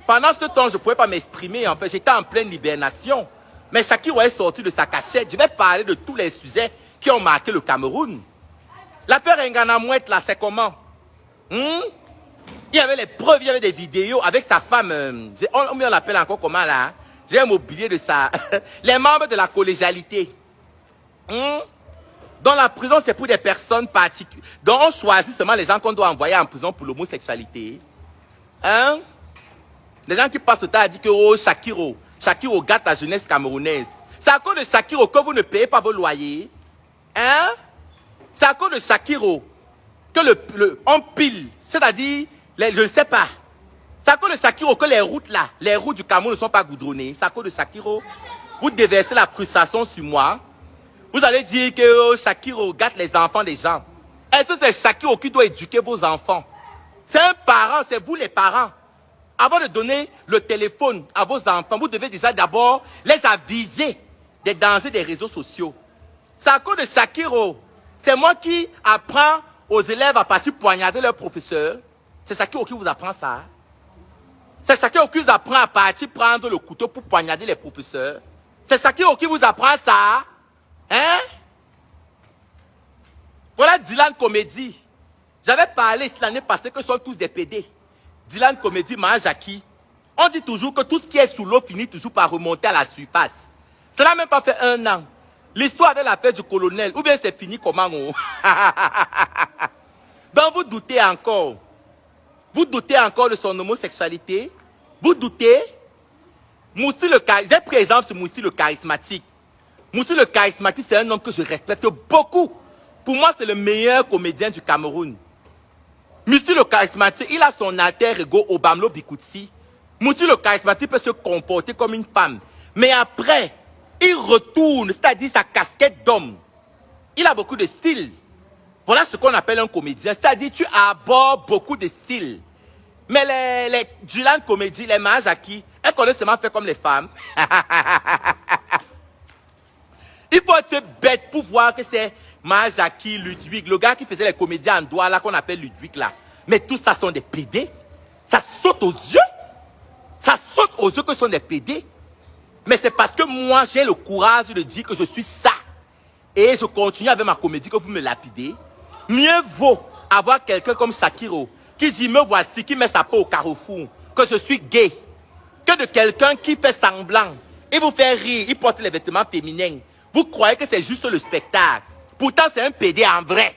Pendant ce temps, je ne pouvais pas m'exprimer. En fait, j'étais en pleine hibernation. Mais Shakiro est sorti de sa cachette. Je vais parler de tous les sujets qui ont marqué le Cameroun. L'affaire Ngana Mouette, là, c'est comment? Il y avait les preuves, il y avait des vidéos avec sa femme. On l'appelle encore comment, là? J'ai un mobilier de ça. Les membres de la collégialité. Dans la prison, c'est pour des personnes particulières. Donc, on choisit seulement les gens qu'on doit envoyer en prison pour l'homosexualité. Les gens qui passent le temps à dire que oh, Shakiro gâte la jeunesse camerounaise. C'est à cause de Shakiro que vous ne payez pas vos loyers. C'est à cause de Shakiro que on pile. C'est-à-dire, je ne sais pas. C'est à cause de Shakiro que les routes là, les routes du Cameroun ne sont pas goudronnées. C'est à cause de Shakiro. Vous déversez la frustration sur moi. Vous allez dire que oh, Shakiro gâte les enfants des gens. Est-ce que c'est Shakiro qui doit éduquer vos enfants? C'est un parent, c'est vous les parents. Avant de donner le téléphone à vos enfants, vous devez déjà d'abord les aviser des dangers des réseaux sociaux. C'est à cause de Shakiro. C'est moi qui apprends aux élèves à partir poignarder leur professeur. C'est Shakiro qui vous apprend ça. C'est Shakiro qui vous apprend à partir prendre le couteau pour poignarder les professeurs. C'est Shakiro qui vous apprend ça. Voilà Dylan Comédie. J'avais parlé l'année passée que ce sont tous des PD. Dylan Comédie, Jackie. On dit toujours que tout ce qui est sous l'eau finit toujours par remonter à la surface. Cela n'a même pas fait 1 an. L'histoire avec l'affaire du colonel, ou bien c'est fini comment? Donc vous doutez encore. Vous doutez encore de son homosexualité. Vous doutez. Moussi le j'ai pris exemple sur Moussi le charismatique. Moussi le charismatique, c'est un homme que je respecte beaucoup. Pour moi, c'est le meilleur comédien du Cameroun. Moussi le charismatique, il a son alter ego Obamlo Bikutsi. Moussi le charismatique peut se comporter comme une femme. Mais après, il retourne, c'est-à-dire sa casquette d'homme. Il a beaucoup de style. Voilà ce qu'on appelle un comédien. C'est-à-dire, tu abordes beaucoup de styles. Mais les Dylan comédies, les mages à qui, elles connaissent seulement faire comme les femmes. Il faut être bête pour voir que c'est Majaki, Ludwig, le gars qui faisait les comédies en doigt là, qu'on appelle Ludwig là. Mais tout ça sont des PD. Ça saute aux yeux. Ça saute aux yeux que ce sont des PD. Mais c'est parce que moi, j'ai le courage de dire que je suis ça. Et je continue avec ma comédie que vous me lapidez. Mieux vaut avoir quelqu'un comme Shakiro qui dit me voici, qui met sa peau au carrefour, que je suis gay, que de quelqu'un qui fait semblant. Il vous fait rire, il porte les vêtements féminins. Vous croyez que c'est juste le spectacle. Pourtant, c'est un PD en vrai.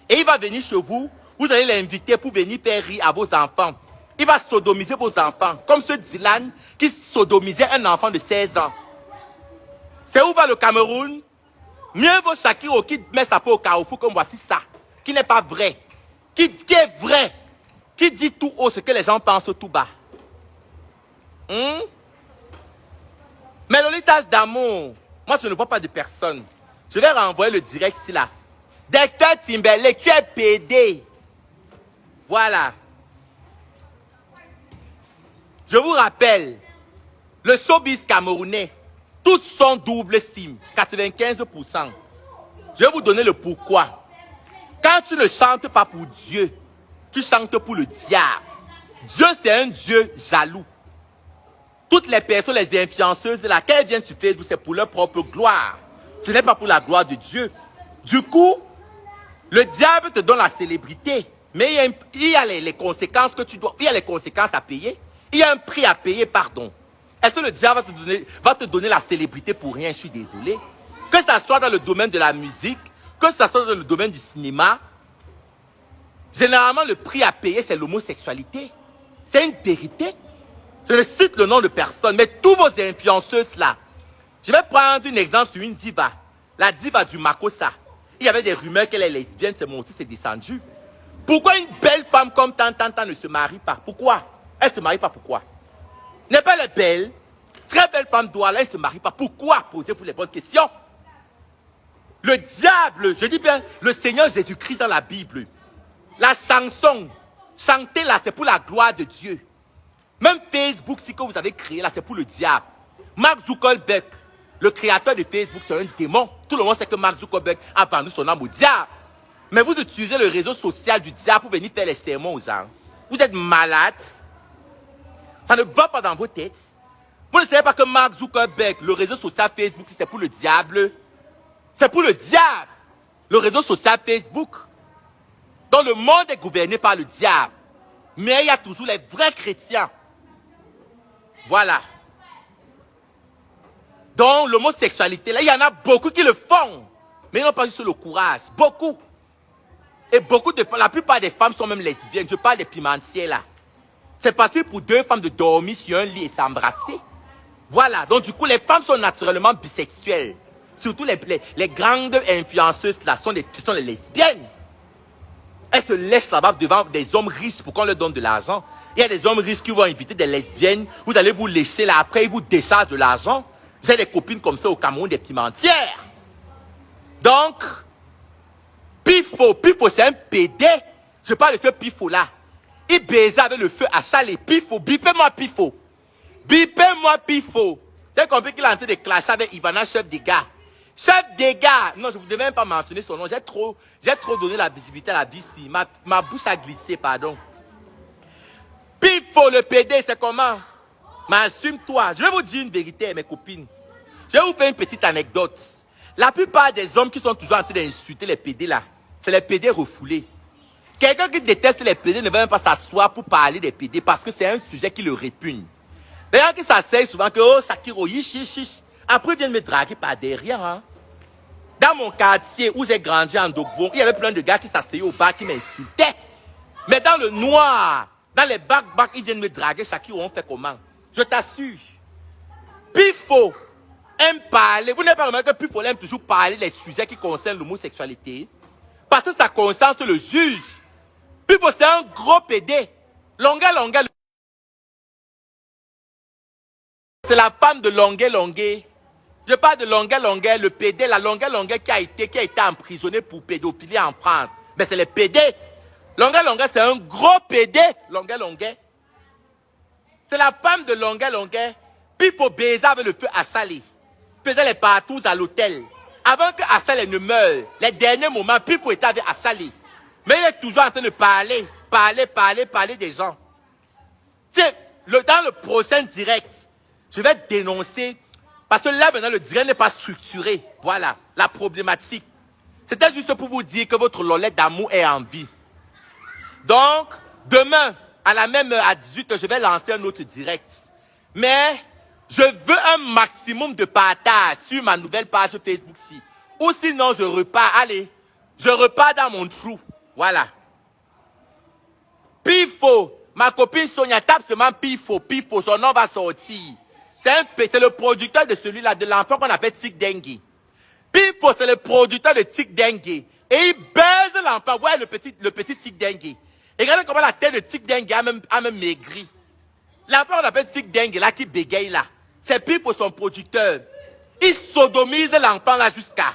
Et il va venir chez vous, vous allez l'inviter pour venir faire rire à vos enfants. Il va sodomiser vos enfants, comme ce Dylan qui sodomisait un enfant de 16 ans. C'est où va le Cameroun? Mieux vaut Shakiro qui met sa peau au carrefour comme voici ça, qui n'est pas vrai, qui est vrai, qui dit tout haut ce que les gens pensent tout bas. Mais Lolitas d'amour, moi je ne vois pas de personne. Je vais renvoyer le direct ici là. Dexter Timberlake, tu es PD. Voilà. Je vous rappelle, le showbiz camerounais, tous sont double SIM, 95%. Je vais vous donner le pourquoi. Quand tu ne chantes pas pour Dieu, tu chantes pour le diable. Dieu, c'est un Dieu jaloux. Toutes les personnes, les influenceuses, là, qu'elles viennent sur Facebook, c'est pour leur propre gloire. Ce n'est pas pour la gloire de Dieu. Du coup, le diable te donne la célébrité. Mais il y a les conséquences que tu dois... Il y a les conséquences à payer. Il y a un prix à payer, pardon. Est-ce que le diable va te donner la célébrité pour rien? Je suis désolé. Que ça soit dans le domaine de la musique, que ça soit dans le domaine du cinéma, généralement, le prix à payer, c'est l'homosexualité. C'est une vérité. Je ne cite le nom de personne, mais tous vos influenceuses là. Je vais prendre un exemple sur une diva. La diva du Makossa. Il y avait des rumeurs qu'elle est lesbienne, c'est monté, c'est descendu. Pourquoi une belle femme comme Tan ne se marie pas? Pourquoi? Elle ne se marie pas, pourquoi? N'est pas elle belle? Très belle femme Douala, elle ne se marie pas. Pourquoi? Posez-vous les bonnes questions. Le diable, je dis bien, le Seigneur Jésus-Christ dans la Bible. La chanson, chanter là, c'est pour la gloire de Dieu. Même Facebook, si que vous avez créé là, c'est pour le diable. Mark Zuckerberg, le créateur de Facebook, c'est un démon. Tout le monde sait que Mark Zuckerberg a vendu son âme au diable. Mais vous utilisez le réseau social du diable pour venir faire les sermons aux gens. Vous êtes malades. Ça ne va pas dans vos têtes. Vous ne savez pas que Mark Zuckerberg, le réseau social Facebook, c'est pour le diable. C'est pour le diable. Le réseau social Facebook. Donc le monde est gouverné par le diable. Mais il y a toujours les vrais chrétiens. Voilà. Donc l'homosexualité, là, il y en a beaucoup qui le font. Mais ils n'ont pas juste le courage. Beaucoup. Et la plupart des femmes sont même lesbiennes. Je parle des pimentières là. C'est facile pour deux femmes de dormir sur un lit et s'embrasser. Voilà. Donc du coup, les femmes sont naturellement bisexuelles. Surtout les grandes influenceuses là sont les lesbiennes. Elles se lèchent là-bas devant des hommes riches pour qu'on leur donne de l'argent. Il y a des hommes riches qui vont inviter des lesbiennes. Vous allez vous lécher là. Après, ils vous déchargent de l'argent. J'ai des copines comme ça au Cameroun, des pimentières. Donc, Pifo c'est un PD. Je parle de ce Pifo là. Il baisait avec le feu à Chalet. Pifo, bipez-moi Pifo. Bipez-moi Pifo. J'ai compris qu'il est en train de clasher avec Ivana, chef des gars. Chef des gars. Non, je ne vous devais même pas mentionner son nom. J'ai trop donné la visibilité à la BC. Ma bouche a glissé, pardon. Pifo, le PD, c'est comment? Mais assume-toi. Je vais vous dire une vérité, mes copines. Je vais vous faire une petite anecdote. La plupart des hommes qui sont toujours en train d'insulter les PD là, c'est les PD refoulés. Quelqu'un qui déteste les PD ne va même pas s'asseoir pour parler des PD parce que c'est un sujet qui le répugne. Les gens qui s'asseyent souvent que, oh, Shakiro, yish. Après, ils viennent me draguer par derrière. Hein. Dans mon quartier où j'ai grandi en Dogbon, il y avait plein de gars qui s'asseyaient au bar qui m'insultaient. Mais dans le noir, dans les bacs, ils viennent me draguer. Shakiro, on fait comment? Je t'assure. Pifo aime parler. Vous n'avez pas remarqué que Pifo aime toujours parler des sujets qui concernent l'homosexualité? Parce que ça concerne le juge. Pifo, c'est un gros PD. Longuet. C'est la femme de Longuet. Je Je parle de Longuet, le PD, la Longuet qui a été emprisonné pour pédophilie en France. Mais c'est le PD. Longuet, c'est un gros PD, Longuet. C'est la femme de Longuet. Puis il faut baiser avec le feu Assali. Faisait les partous à l'hôtel. Avant que Assali ne meure, les derniers moments, puis il faut être avec Assali. Mais il est toujours en train de parler des gens. Dans le prochain direct, je vais dénoncer, parce que là maintenant le direct n'est pas structuré. Voilà, la problématique. C'était juste pour vous dire que votre lolette d'amour est en vie. Donc, demain, à la même heure, à 18h, je vais lancer un autre direct. Mais, je veux un maximum de partage sur ma nouvelle page Facebook-ci. Ou sinon, je repars. Allez, je repars dans mon trou. Voilà. Pifo. Ma copine Sonia tape seulement Pifo. Son nom va sortir. C'est le producteur de celui-là, de l'enfant qu'on appelle Tic Dengue. Pifo, c'est le producteur de Tic Dengue. Et il baise l'enfant. Ouais, le petit Tic Dengue. Et regardez comment la tête de Tic Dengue a même maigri. L'enfant qu'on appelle Tic Dengue, là, qui bégaye là. C'est Pifo, son producteur. Il sodomise l'enfant là jusqu'à.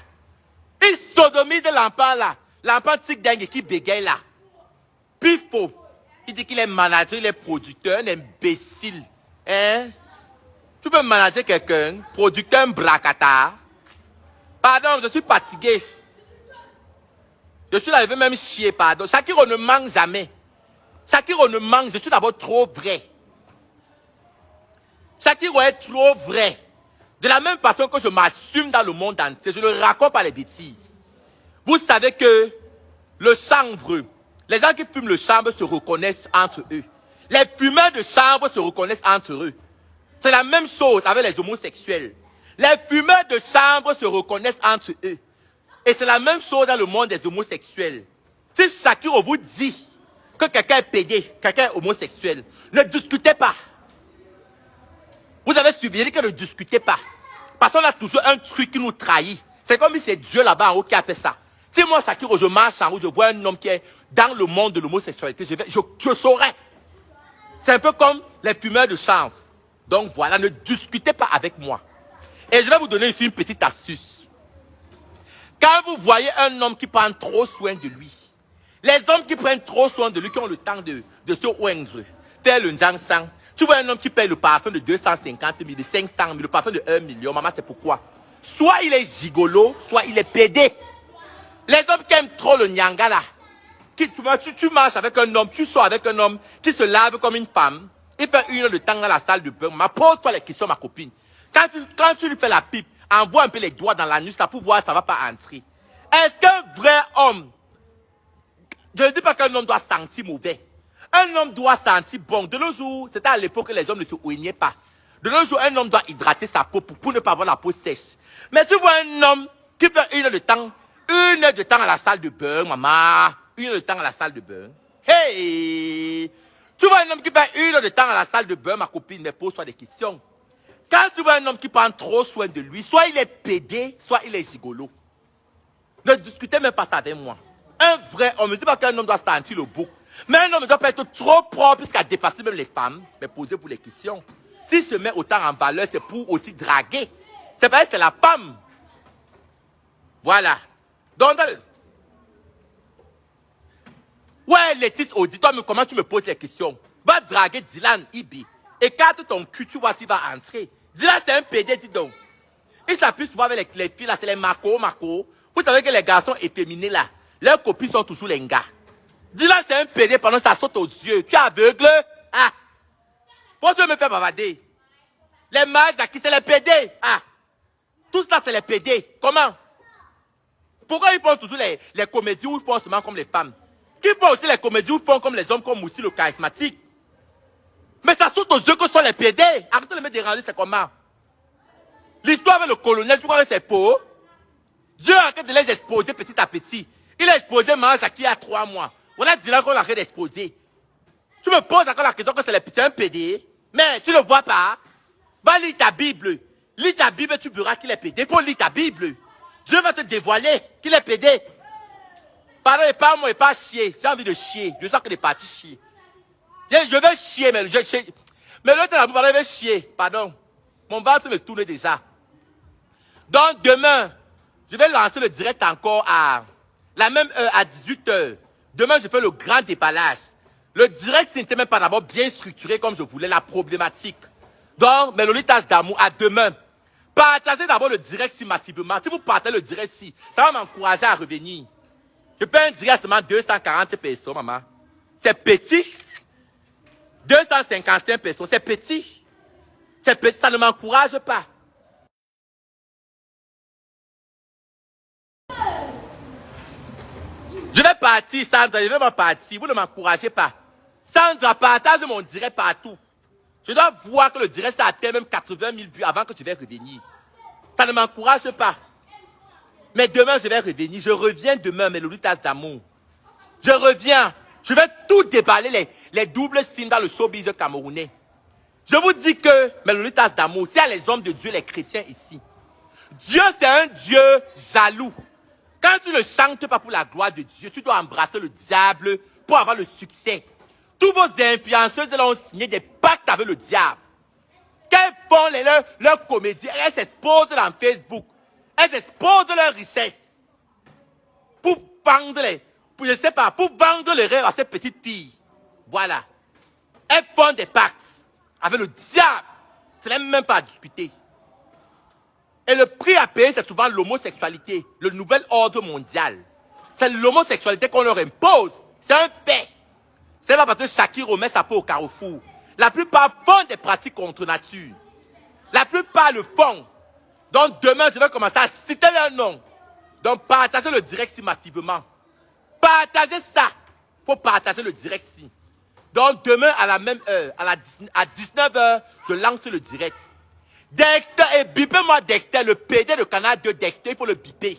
Il sodomise l'enfant là. L'enfant Tic Dengue qui bégaye là. Pifo. Il dit qu'il est manager, il est producteur, un imbécile. Hein? Tu peux manager quelqu'un, producteur, un bracata. Pardon, je suis fatigué. Je suis arrivé même chier, pardon. Shakiro ne manque jamais. Shakiro ne manque, je suis d'abord trop vrai. Shakiro est trop vrai. De la même façon que je m'assume dans le monde entier, je ne raconte pas les bêtises. Vous savez que le chanvre, les gens qui fument le chanvre se reconnaissent entre eux. Les fumeurs de chanvre se reconnaissent entre eux. C'est la même chose avec les homosexuels. Les fumeurs de chanvre se reconnaissent entre eux. Et c'est la même chose dans le monde des homosexuels. Si Shakiro vous dit que quelqu'un est pédé, quelqu'un est homosexuel, ne discutez pas. Vous avez suivi, il dit que ne discutez pas. Parce qu'on a toujours un truc qui nous trahit. C'est comme si c'est Dieu là-bas en haut qui a fait ça. Si moi, Shakiro, je marche en haut, je vois un homme qui est dans le monde de l'homosexualité, je saurais. C'est un peu comme les fumeurs de chanvre. Donc voilà, ne discutez pas avec moi. Et je vais vous donner ici une petite astuce. Quand vous voyez un homme qui prend trop soin de lui, les hommes qui prennent trop soin de lui, qui ont le temps de se oindre, tel le Njangsang, tu vois un homme qui paye le parfum de 250 000, de 500 000, le parfum de 1 million, maman, c'est pourquoi? Soit il est gigolo, soit il est pédé. Les hommes qui aiment trop le nyanga là, tu marches avec un homme, tu sors avec un homme qui se lave comme une femme, il fait 1 heure de temps dans la salle de bain. Pose-toi les questions, ma copine. Quand tu lui fais la pipe, envoie un peu les doigts dans l'anus pour voir si ça ne va pas entrer. Est-ce qu'un vrai homme, je ne dis pas qu'un homme doit sentir mauvais. Un homme doit sentir bon. De nos jours, c'était à l'époque que les hommes ne se oignaient pas. De nos jours, un homme doit hydrater sa peau pour ne pas avoir la peau sèche. Mais tu vois un homme qui fait 1 heure de temps, 1 heure de temps à la salle de bain, maman. 1 heure de temps à la salle de bain. Hey! Tu vois un homme qui fait 1 heure de temps à la salle de bain, ma copine, mais pose-toi des questions. Quand tu vois un homme qui prend trop soin de lui, soit il est pédé, soit il est gigolo. Ne discutez même pas ça avec moi. Un vrai homme, ne dis pas qu'un homme doit sentir le bouc. Mais un homme ne doit pas être trop propre jusqu'à dépasser même les femmes. Mais posez-vous les questions. S'il se met autant en valeur, c'est pour aussi draguer. C'est parce que c'est la femme. Voilà. Donc, ouais, Laetitia, dis-toi, mais comment tu me poses les questions? Va draguer Dylan Ibi. Écarte ton cul, tu vois s'il va entrer. Dylan, c'est un PD, dis donc. Il s'appuie souvent avec les filles, là, c'est les Mako. Vous savez que les garçons efféminés, là, leurs copines sont toujours les gars. Dylan, c'est un PD pendant que ça saute aux yeux. Tu es aveugle? Ah! Pourquoi tu me fais bavader? Les mages, qui c'est les PD? Ah! Tout ça, c'est les PD. Comment? Pourquoi ils font toujours les comédies où ils font seulement comme les femmes? Qui font aussi les comédies où ils font comme les hommes, comme Moussi le charismatique? Mais ça saute aux yeux que sont les PD. Arrêtez de me déranger, c'est comment? L'histoire avec le colonel, tu crois que c'est pour? Dieu a en train de les exposer petit à petit. Il a exposé Mange qui a 3 mois. Voilà Dylan qu'on a arrêté d'exposer. Tu me poses encore la question que c'est un PD. Mais tu ne le vois pas. Va lire ta Bible. Lis ta Bible, tu verras qu'il est pédé. Faut lire ta Bible. Dieu va te dévoiler qu'il est pédé. Pardon, et pas moi, et pas chier. J'ai envie de chier. Je sens que les parties chier. Je vais chier, mais mais l'autre là, vous parlez, je vais chier. Pardon. Mon ventre me tourne déjà. Donc demain, je vais lancer le direct encore à la même heure, à 18h. Demain, je fais le grand déballage. Le direct, ce n'était même pas d'abord bien structuré comme je voulais, la problématique. Donc, mes Lolitas d'amour, à demain. Partagez d'abord le direct si massivement. Si vous partagez le direct si, ça va m'encourager à revenir. Je fais un direct seulement 240 personnes, maman. C'est petit. 255 personnes, c'est petit. C'est petit, ça ne m'encourage pas. Je vais partir, Sandra, je vais m'en partir. Vous ne m'encouragez pas. Sandra, partage mon direct partout. Je dois voir que le direct a atteint même 80 000 vues avant que je vais revenir. Ça ne m'encourage pas. Mais demain, je vais revenir. Je reviens demain, mes Lolitas d'amour. Je reviens. Je vais tout déballer, les doubles signes dans le showbiz camerounais. Je vous dis que, mes Lolitas d'amour, s'il y a les hommes de Dieu, les chrétiens ici, Dieu, c'est un Dieu jaloux. Quand tu ne chantes pas pour la gloire de Dieu, tu dois embrasser le diable pour avoir le succès. Tous vos influenceuses ont signé des pactes avec le diable. Quels font leurs comédiens? Elles s'exposent dans Facebook. Elles exposent leurs richesses. Pour vendre je ne sais pas, pour vendre les rêves à ces petites filles. Voilà. Elles font des pactes avec le diable. Ce n'est même pas à discuter. Et le prix à payer, c'est souvent l'homosexualité, le nouvel ordre mondial. C'est l'homosexualité qu'on leur impose. C'est un fait. C'est pas parce que Shakira remet sa peau au carrefour. La plupart font des pratiques contre nature. La plupart le font. Donc demain, je vais commencer à citer leurs noms. Donc partagez le direct si massivement. Partagez ça. Faut partager le direct si. Donc demain, à la même heure, à 19h, je lance le direct. Dexter, et bipez-moi Dexter, le PD de Canal 2 Dexter, il faut le biper.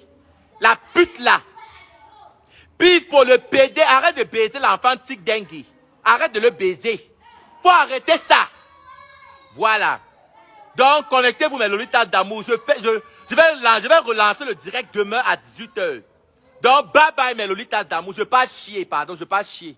La pute là. Puis il faut le PD, arrête de baiser l'enfant Tic Dengue. Arrête de le baiser. Faut arrêter ça. Voilà. Donc connectez-vous mes Lolitas d'amour. Je vais relancer le direct demain à 18h. Donc bye bye mes Lolitas d'amour. Je vais pas chier, pardon, je vais pas chier.